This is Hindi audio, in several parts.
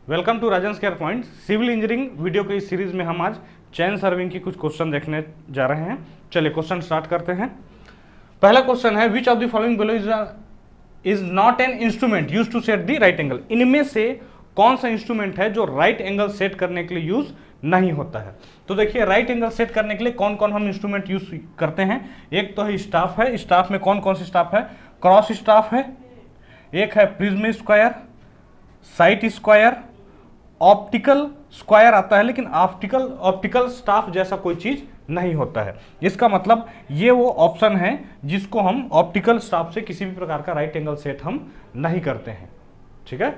Welcome to Rajan care point. Civil engineering video के इस सीरीज में हम आज चेन सर्विंग की कुछ क्वेश्चन देखने जा रहे हैं। चलिए क्वेश्चन स्टार्ट करते हैं। पहला क्वेश्चन है, which of the following below is not an instrument use to set the right angle. इनमें से कौन सा इंस्ट्रूमेंट है जो राइट एंगल सेट करने के लिए यूज नहीं होता है। तो देखिए, राइट एंगल सेट करने के लिए कौन कौन हम इंस्ट्रूमेंट यूज करते हैं। एक तो है स्टाफ है। स्टाफ में कौन कौन सी स्टाफ है? क्रॉस स्टाफ है, एक है prism square, site square, optical square आता है, लेकिन ऑप्टिकल स्टाफ जैसा कोई चीज नहीं होता है। इसका मतलब ये वो ऑप्शन है जिसको हम ऑप्टिकल स्टाफ से किसी भी प्रकार का राइट एंगल सेट हम नहीं करते हैं। ठीक है,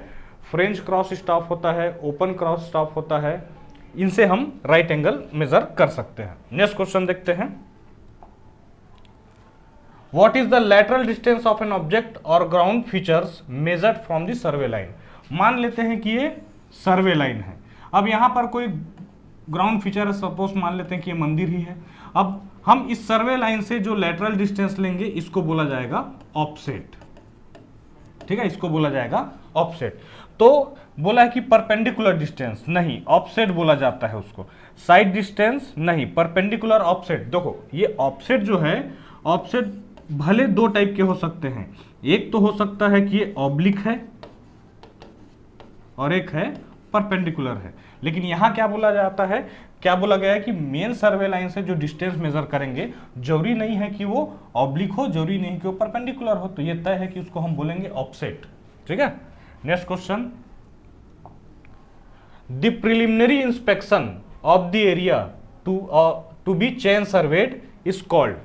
फ्रेंच क्रॉस स्टाफ होता है, ओपन क्रॉस स्टाफ होता है, इनसे हम राइट एंगल मेजर कर सकते हैं। नेक्स्ट क्वेश्चन देखते हैं। What is the lateral distance of an object और ground features measured from the survey line. मान लेते हैं कि ये सर्वे लाइन है। अब यहां पर कोई ग्राउंड फीचर है, सपोज मान लेते हैं कि ये मंदिर ही है। अब हम इस सर्वे लाइन से जो लैटरल डिस्टेंस लेंगे इसको बोला जाएगा ऑफसेट। ठीक है, इसको बोला जाएगा ऑफसेट। तो बोला है कि परपेंडिकुलर डिस्टेंस नहीं, ऑफसेट बोला जाता है उसको। साइड डिस्टेंस नहीं, परपेंडिकुलर ऑफसेट। देखो, ये ऑफसेट जो है, ऑफसेट भले दो टाइप के हो सकते हैं। एक तो हो सकता है कि ये ऑब्लिक है और एक है परपेंडिकुलर है। लेकिन यहां क्या बोला जाता है, क्या बोला गया है कि मेन सर्वे लाइन से जो डिस्टेंस मेजर करेंगे जरूरी नहीं है कि वो ऑब्लिक हो, जरूरी नहीं कि वो परपेंडिकुलर हो। तो ये तय है कि उसको हम बोलेंगे ऑफसेट। ठीक है, next question. The preliminary inspection of the area to be chain surveyed is called.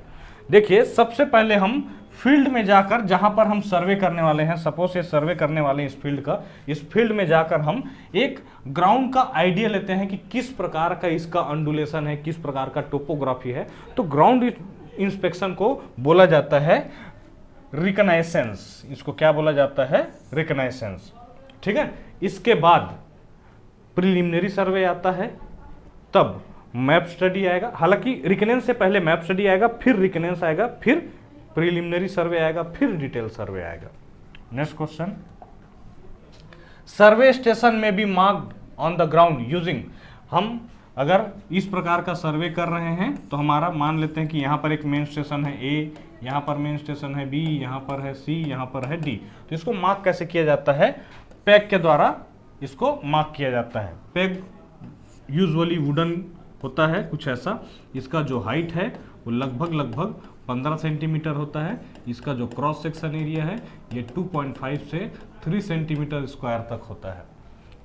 देखिए, सबसे पहले हम फील्ड में जाकर, जहां पर हम सर्वे करने वाले हैं, सपोज ये सर्वे करने वाले हैं इस फील्ड का, इस फील्ड में जाकर हम एक ग्राउंड का आइडिया लेते हैं कि किस प्रकार का इसका अंडुलेशन है, किस प्रकार का टोपोग्राफी है। तो ग्राउंड इंस्पेक्शन को बोला जाता है रिकनाइसेंस। इसको क्या बोला जाता है? रिकनाइसेंस। ठीक है, इसके बाद प्रिलिमिनरी सर्वे आता है, तब मैप स्टडी आएगा। हालांकि रिकनेंस से पहले मैप स्टडी आएगा, फिर रिकनेंस आएगा, फिर प्रिलिमिनरी सर्वे आएगा, फिर डिटेल सर्वे आएगा। Next question. सर्वे स्टेशन में be marked on the ground using. हम अगर इस प्रकार का सर्वे कर रहे हैं तो हमारा मान लेते हैं कि यहाँ पर एक मेन स्टेशन है ए, यहाँ पर मेन स्टेशन है बी, यहाँ पर है सी, यहाँ पर है डी। तो इसको मार्क कैसे किया जाता है? पेग के द्वारा इसको मार्क किया जाता है। पेग यूजुअली वुडन होता है, कुछ ऐसा। इसका जो हाइट है वो लगभग 15 सेंटीमीटर होता है। इसका जो क्रॉस सेक्शन एरिया है ये 2.5 से 3 सेंटीमीटर स्क्वायर तक होता है।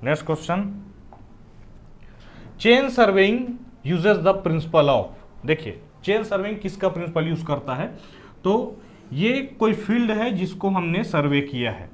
Next question. Chain surveying uses the principle of. देखिए, चेन सर्वेइंग किसका प्रिंसिपल यूज करता है? तो ये कोई फील्ड है जिसको हमने सर्वे किया है।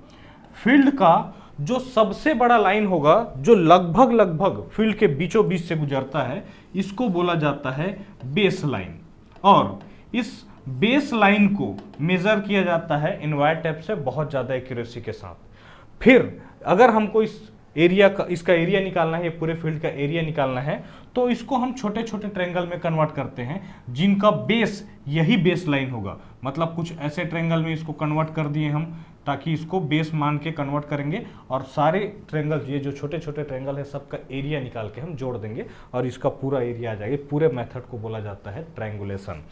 फील्ड का जो सबसे बड़ा लाइन होगा, जो लगभग फील्ड के बीचों बीच से गुजरता है, इसको बोला जाता है बेस लाइन। और इस बेस लाइन को मेजर किया जाता है इनवायर टेप से बहुत ज्यादा एक्यूरेसी के साथ। फिर अगर हमको इस एरिया का, इसका एरिया निकालना है, पूरे फील्ड का एरिया निकालना है, तो इसको हम छोटे छोटे ट्रायंगल में कन्वर्ट करते हैं जिनका बेस यही बेस लाइन होगा। मतलब कुछ ऐसे ट्रायंगल में इसको कन्वर्ट कर दिए हम, ताकि इसको बेस मान के कन्वर्ट करेंगे और सारे ट्रायंगल, ये जो छोटे छोटे ट्रायंगल है, सबका एरिया निकाल के हम जोड़ देंगे और इसका पूरा एरिया आ जाएगा। पूरे मेथड को बोला जाता है ट्रायंगुलेशन।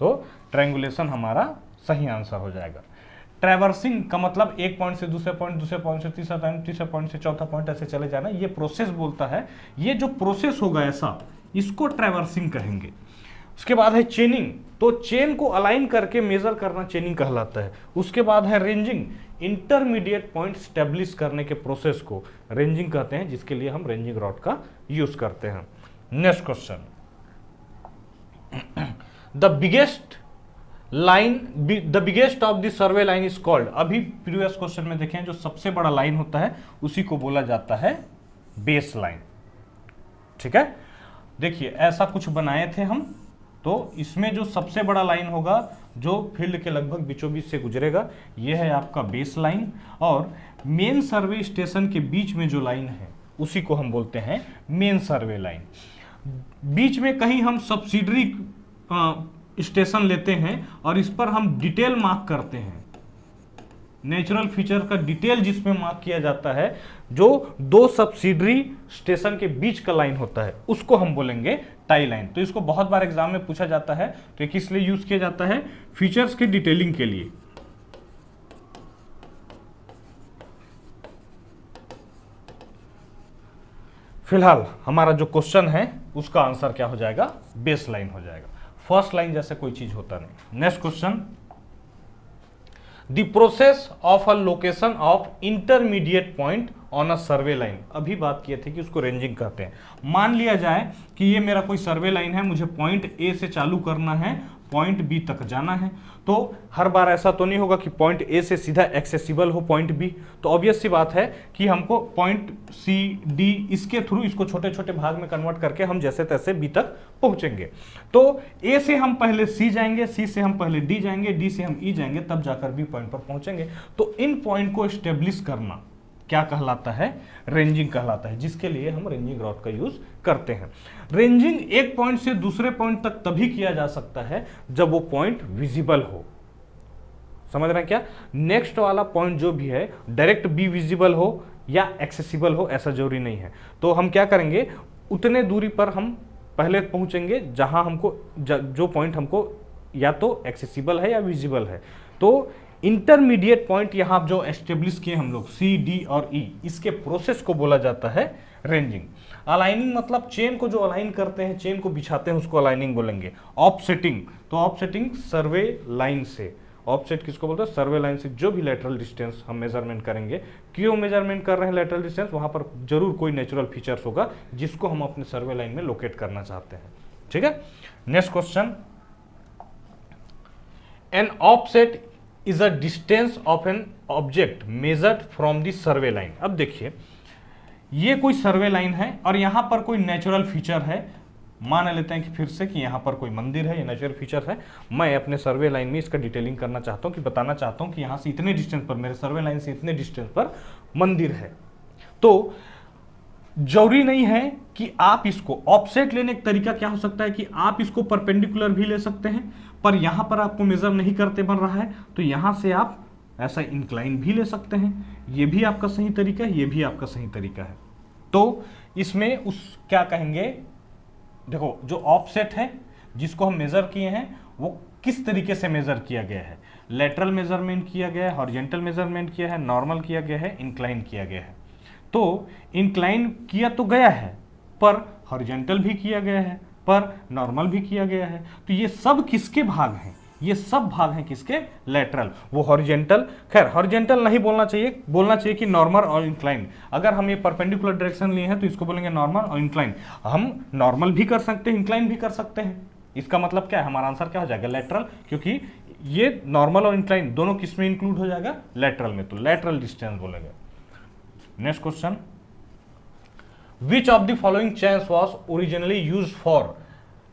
तो ट्रायंगुलेशन हमारा सही आंसर हो जाएगा। ट्रैवर्सिंग का मतलब एक पॉइंट से दूसरे पॉइंट, दूसरे पॉइंट से तीसरा पॉइंट, तीसरे पॉइंट से चौथा पॉइंट, ऐसे चले जाना, ये प्रोसेस बोलता है। ये जो प्रोसेस होगा ऐसा, इसको ट्रैवर्सिंग कहेंगे। उसके बाद है चेनिंग। तो चेन को अलाइन करके मेजर करना चेनिंग कहलाता है। उसके बाद है रेंजिंग। इंटरमीडिएट पॉइंट स्टेब्लिश करने के प्रोसेस को रेंजिंग कहते हैं, जिसके लिए हम रेंजिंग रॉड का यूज करते हैं। Next question. The biggest of the survey line is called. अभी प्रीवियस क्वेश्चन में देखें, जो सबसे बड़ा लाइन होता है उसी को बोला जाता है बेस लाइन। ठीक है, देखिए ऐसा कुछ बनाए थे हम। तो इसमें जो सबसे बड़ा लाइन होगा, जो फील्ड के लगभग बीचों बीच से गुजरेगा, यह है आपका बेस लाइन। और मेन सर्वे स्टेशन के बीच में जो लाइन है उसी को हम बोलते हैं मेन सर्वे लाइन। बीच में कहीं हम सब्सिडरी स्टेशन लेते हैं और इस पर हम डिटेल मार्क करते हैं। नेचुरल फीचर का डिटेल जिसमें मार्क किया जाता है, जो दो सब्सिडरी स्टेशन के बीच का लाइन होता है, उसको हम बोलेंगे टाई लाइन। तो इसको बहुत बार एग्जाम में पूछा जाता है। तो ये किस लिए यूज किया जाता है? फीचर्स के डिटेलिंग के लिए। फिलहाल हमारा जो क्वेश्चन है उसका आंसर क्या हो जाएगा? बेस लाइन हो जाएगा। फर्स्ट लाइन जैसे कोई चीज होता नहीं। Next question, the process of a location of intermediate point on a survey line. अभी बात किए थे कि उसको रेंजिंग कहते हैं। मान लिया जाए कि ये मेरा कोई सर्वे लाइन है, मुझे पॉइंट ए से चालू करना है, पॉइंट बी तक जाना है। तो हर बार ऐसा तो नहीं होगा कि पॉइंट ए से सीधा एक्सेसिबल हो पॉइंट बी। तो ऑब्वियस सी बात है कि हमको पॉइंट सी डी इसके थ्रू इसको छोटे छोटे भाग में कन्वर्ट करके हम जैसे तैसे बी तक पहुंचेंगे। तो ए से हम पहले सी जाएंगे, सी से हम पहले डी जाएंगे, डी से हम ई जाएंगे, तब जाकर बी पॉइंट पर पहुंचेंगे। तो इन पॉइंट को एस्टेब्लिश करना क्या कहलाता है? रेंजिंग कहलाता है, जिसके लिए हम रेंजिंग रॉड का यूज करते हैं। रेंजिंग एक पॉइंट से दूसरे पॉइंट तक तभी किया जा सकता है जब वो पॉइंट विजिबल हो। समझ रहे हैं क्या? नेक्स्ट वाला पॉइंट जो भी है डायरेक्ट बी विजिबल हो या एक्सेसिबल हो, ऐसा जरूरी नहीं है। तो हम क्या करेंगे, उतने दूरी पर हम पहले पहुंचेंगे जहां हमको जो पॉइंट हमको या तो एक्सेसिबल है या विजिबल है। तो इंटरमीडिएट पॉइंट यहां जो एस्टेब्लिश किए हम लोग सी, डी और ई, इसके प्रोसेस को बोला जाता है रेंजिंग। अलाइनिंग मतलब चेन को जो अलाइन करते हैं, चेन को बिछाते हैं, उसको अलाइनिंग बोलेंगे। ऑफसेटिंग, तो ऑफसेटिंग सर्वे लाइन से, ऑफसेट किसको बोलते हैं? सर्वे लाइन से जो भी लेटरल डिस्टेंस हम मेजरमेंट करेंगे। क्यों मेजरमेंट कर रहे हैं लेटरल डिस्टेंस? वहां पर जरूर कोई नेचुरल फीचर्स होगा जिसको हम अपने सर्वे लाइन में लोकेट करना चाहते हैं। ठीक है। Next question, an offset is a distance of an object measured from the survey line. अब देखिए, ये कोई सर्वे लाइन है और यहां पर कोई नेचुरल फीचर है। मान लेते हैं कि फिर से कि यहां पर कोई मंदिर है, ये नेचुरल फीचर है। मैं अपने सर्वे लाइन में इसका डिटेलिंग करना चाहता हूं कि बताना चाहता हूं कि यहां से इतने डिस्टेंस पर, मेरे सर्वे लाइन से इतने डिस्टेंस पर मंदिर है। तो जरूरी नहीं है कि आप इसको ऑफसेट लेने का तरीका क्या हो सकता है कि आप इसको परपेंडिकुलर भी ले सकते हैं, पर यहां पर आपको मेजर नहीं करते बन रहा है तो यहां से आप ऐसा इंक्लाइन भी ले सकते हैं। ये भी आपका सही तरीका है, ये भी आपका सही तरीका है। तो इसमें उस क्या कहेंगे, देखो जो ऑफसेट है जिसको हम मेजर किए हैं वो किस तरीके से मेजर किया गया है? लेटरल मेजरमेंट किया गया है, हॉरिजॉन्टल मेजरमेंट किया है, नॉर्मल किया गया है, इंक्लाइन किया गया है। तो इंक्लाइन किया तो गया है, पर हॉरिजॉन्टल भी किया गया है, पर नॉर्मल भी किया गया है। तो ये सब किसके भाग हैं? ये सब भाग हैं किसके? लेटरल। वो हॉरिजॉन्टल, खैर हॉरिजॉन्टल नहीं बोलना चाहिए, बोलना चाहिए कि नॉर्मल और इंक्लाइन। अगर हम ये परपेंडिकुलर डायरेक्शन लिए हैं तो इसको बोलेंगे नॉर्मल और इंक्लाइन। हम नॉर्मल भी कर सकते हैं, इंक्लाइन भी कर सकते हैं। इसका मतलब क्या है? हमारा आंसर क्या हो जाएगा? लेटरल, क्योंकि ये नॉर्मल और इंक्लाइन दोनों किस में इंक्लूड हो जाएगा? लेटरल में। तो लेटरल डिस्टेंस बोलेंगे। Next question, which of the following chains was originally used for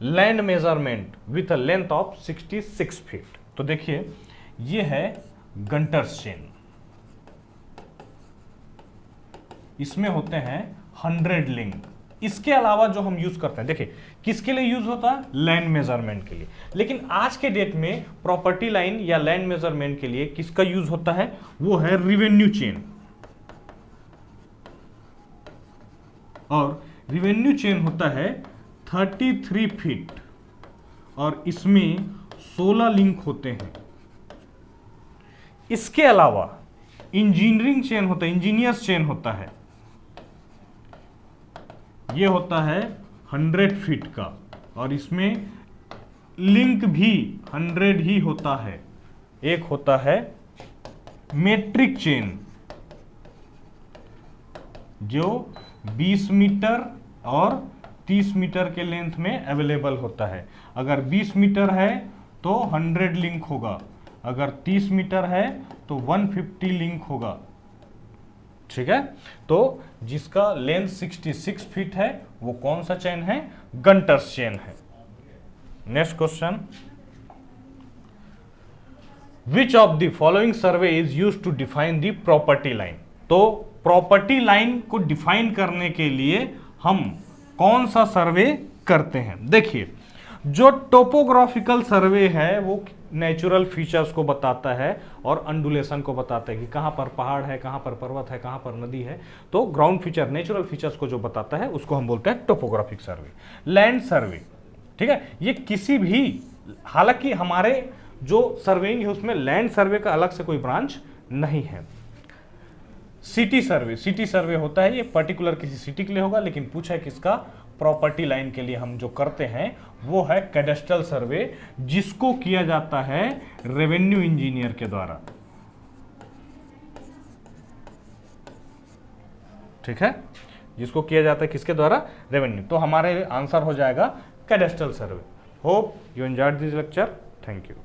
land measurement with a length of 66 feet? तो देखिए, ये है गंटर्स चेन। इसमें होते हैं 100 लिंक। इसके अलावा जो हम यूज करते हैं, देखिए किसके लिए यूज होता है? लैंड मेजरमेंट के लिए। लेकिन आज के डेट में प्रॉपर्टी लाइन या लैंड मेजरमेंट के लिए किसका यूज होता है? वो है रिवेन्यू चेन। और रिवेन्यू चेन होता है 33 फीट और इसमें 16 लिंक होते हैं। इसके अलावा इंजीनियरिंग चेन होता है, इंजीनियर्स चेन होता है, ये होता है 100 फीट का और इसमें लिंक भी 100 ही होता है। एक होता है मेट्रिक चेन जो 20 मीटर और 30 मीटर के लेंथ में अवेलेबल होता है। अगर 20 मीटर है तो 100 लिंक होगा, अगर 30 मीटर है तो 150 लिंक होगा। ठीक है। तो जिसका लेंथ 66 फीट है वो कौन सा चेन है? गंटर्स चेन है। Next question, which of the following survey is used to define the property line? तो प्रॉपर्टी लाइन को डिफाइन करने के लिए हम कौन सा सर्वे करते हैं? देखिए, जो टोपोग्राफिकल सर्वे है वो नेचुरल फीचर्स को बताता है और अंडुलेशन को बताता है कि कहाँ पर पहाड़ है, कहाँ पर पर्वत है, कहाँ पर नदी है। तो ग्राउंड फीचर, नेचुरल फीचर्स को जो बताता है उसको हम बोलते हैं टोपोग्राफिक सर्वे। लैंड सर्वे, ठीक है, ये किसी भी, हालांकि हमारे जो सर्वेइंग है उसमें लैंड सर्वे का अलग से कोई ब्रांच नहीं है। सिटी सर्वे, सिटी सर्वे होता है, ये पर्टिकुलर किसी सिटी के लिए होगा, लेकिन पूछा है किसका, प्रॉपर्टी लाइन के लिए हम जो करते हैं वो है कैडेस्ट्रल सर्वे, जिसको किया जाता है रेवेन्यू इंजीनियर के द्वारा। ठीक है, जिसको किया जाता है किसके द्वारा, रेवेन्यू। तो हमारे आंसर हो जाएगा cadastral survey. Hope you enjoyed this lecture, thank you.